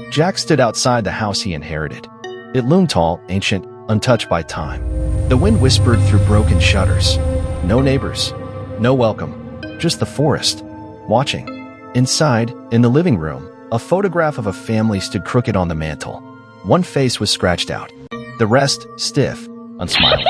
Jack stood outside the house he inherited. It loomed tall, ancient, untouched by time. The wind whispered through broken shutters. No neighbors. No welcome. Just the forest. Watching. Inside, in the living room, a photograph of a family stood crooked on the mantel. One face was scratched out. The rest, stiff, unsmiling.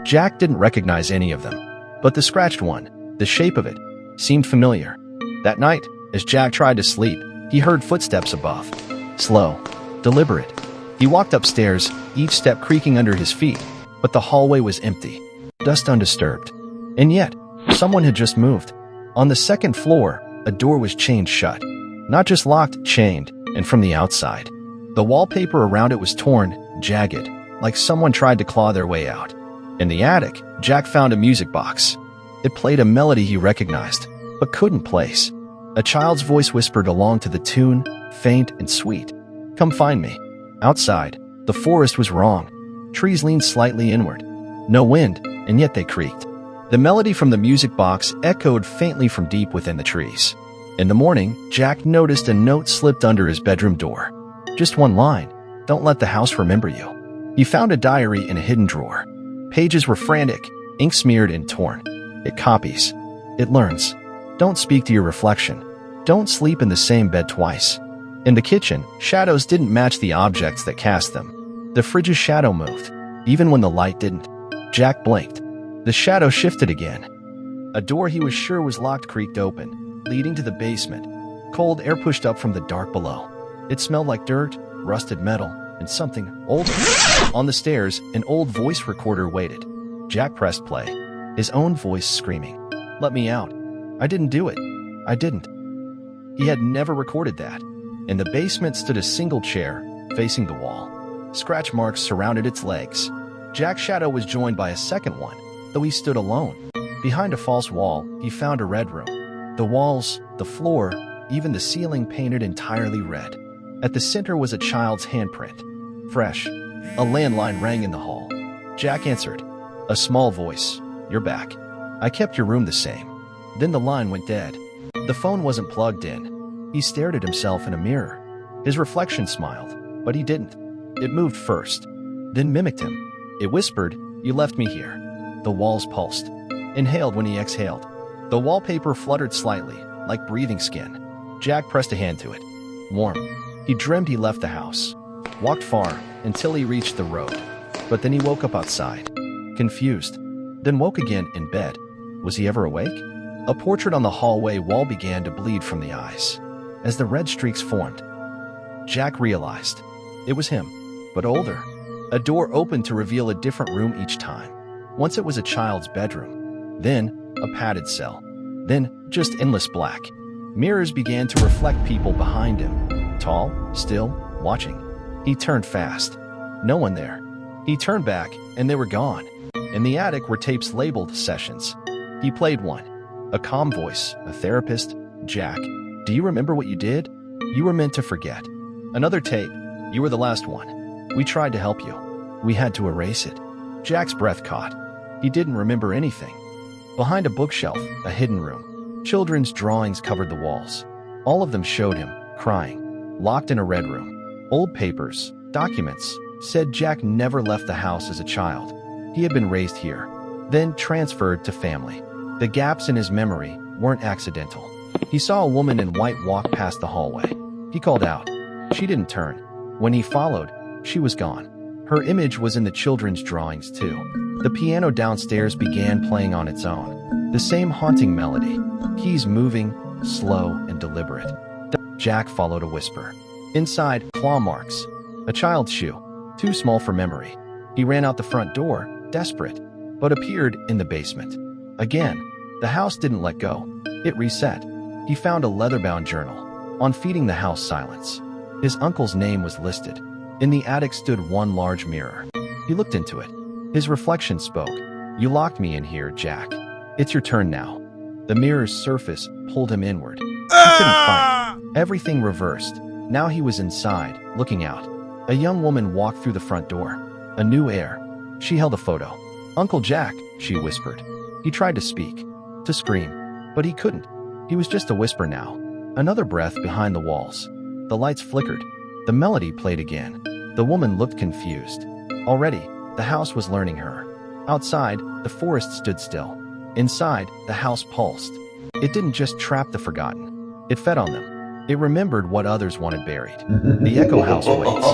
Jack didn't recognize any of them. But the scratched one, the shape of it, seemed familiar. That night, as Jack tried to sleep, he heard footsteps above. Slow, deliberate. He walked upstairs, each step creaking under his feet, but the hallway was empty, dust undisturbed. And yet, someone had just moved. On the second floor, a door was chained shut. Not just locked, chained, and from the outside. The wallpaper around it was torn, jagged, like someone tried to claw their way out. In the attic, Jack found a music box. It played a melody he recognized, but couldn't place. A child's voice whispered along to the tune, faint and sweet. Come find me. Outside, the forest was wrong. Trees leaned slightly inward. No wind, and yet they creaked. The melody from the music box echoed faintly from deep within the trees. In the morning, Jack noticed a note slipped under his bedroom door. Just one line. Don't let the house remember you. He found a diary in a hidden drawer. Pages were frantic, ink smeared and torn. It copies. It learns. Don't speak to your reflection. Don't sleep in the same bed twice. In the kitchen, shadows didn't match the objects that cast them. The fridge's shadow moved, even when the light didn't. Jack blinked. The shadow shifted again. A door he was sure was locked creaked open, leading to the basement. Cold air pushed up from the dark below. It smelled like dirt, rusted metal, and something older. On the stairs, an old voice recorder waited. Jack pressed play, his own voice screaming, "Let me out. I didn't do it. I didn't." He had never recorded that. In the basement stood a single chair, facing the wall. Scratch marks surrounded its legs. Jack's shadow was joined by a second one, though he stood alone. Behind a false wall, he found a red room. The walls, the floor, even the ceiling painted entirely red. At the center was a child's handprint. Fresh. A landline rang in the hall. Jack answered. A small voice. "You're back. I kept your room the same." Then the line went dead. The phone wasn't plugged in. He stared at himself in a mirror. His reflection smiled, but he didn't. It moved first, then mimicked him. It whispered, "You left me here." The walls pulsed, inhaled when he exhaled. The wallpaper fluttered slightly, like breathing skin. Jack pressed a hand to it. Warm. He dreamed he left the house, walked far until he reached the road. But then he woke up outside, confused, then woke again in bed. Was he ever awake? A portrait on the hallway wall began to bleed from the eyes. As the red streaks formed, Jack realized it was him, but older. A door opened to reveal a different room each time. Once it was a child's bedroom, then a padded cell, then just endless black. Mirrors began to reflect people behind him, tall, still, watching. He turned fast. No one there. He turned back, and they were gone. In the attic were tapes labeled sessions. He played one. A calm voice, a therapist. "Jack, do you remember what you did? You were meant to forget." Another tape. "You were the last one. We tried to help you. We had to erase it." Jack's breath caught. He didn't remember anything. Behind a bookshelf, a hidden room. Children's drawings covered the walls. All of them showed him, crying, locked in a red room. Old papers, documents, said Jack never left the house as a child. He had been raised here, then transferred to family. The gaps in his memory weren't accidental. He saw a woman in white walk past the hallway. He called out. She didn't turn. When he followed, she was gone. Her image was in the children's drawings too. The piano downstairs began playing on its own. The same haunting melody, keys moving, slow and deliberate. Jack followed a whisper. Inside, claw marks. A child's shoe, too small for memory. He ran out the front door, desperate, but appeared in the basement. Again, the house didn't let go. It reset. He found a leather-bound journal. On feeding the house silence. His uncle's name was listed. In the attic stood one large mirror. He looked into it. His reflection spoke. "You locked me in here, Jack. It's your turn now." The mirror's surface pulled him inward. He couldn't fight. Everything reversed. Now he was inside, looking out. A young woman walked through the front door. A new air. She held a photo. "Uncle Jack," she whispered. He tried to speak, to scream, but he couldn't. He was just a whisper now. Another breath behind the walls. The lights flickered. The melody played again. The woman looked confused. Already, the house was learning her. Outside, the forest stood still. Inside, the house pulsed. It didn't just trap the forgotten. It fed on them. It remembered what others wanted buried. The echo house waits.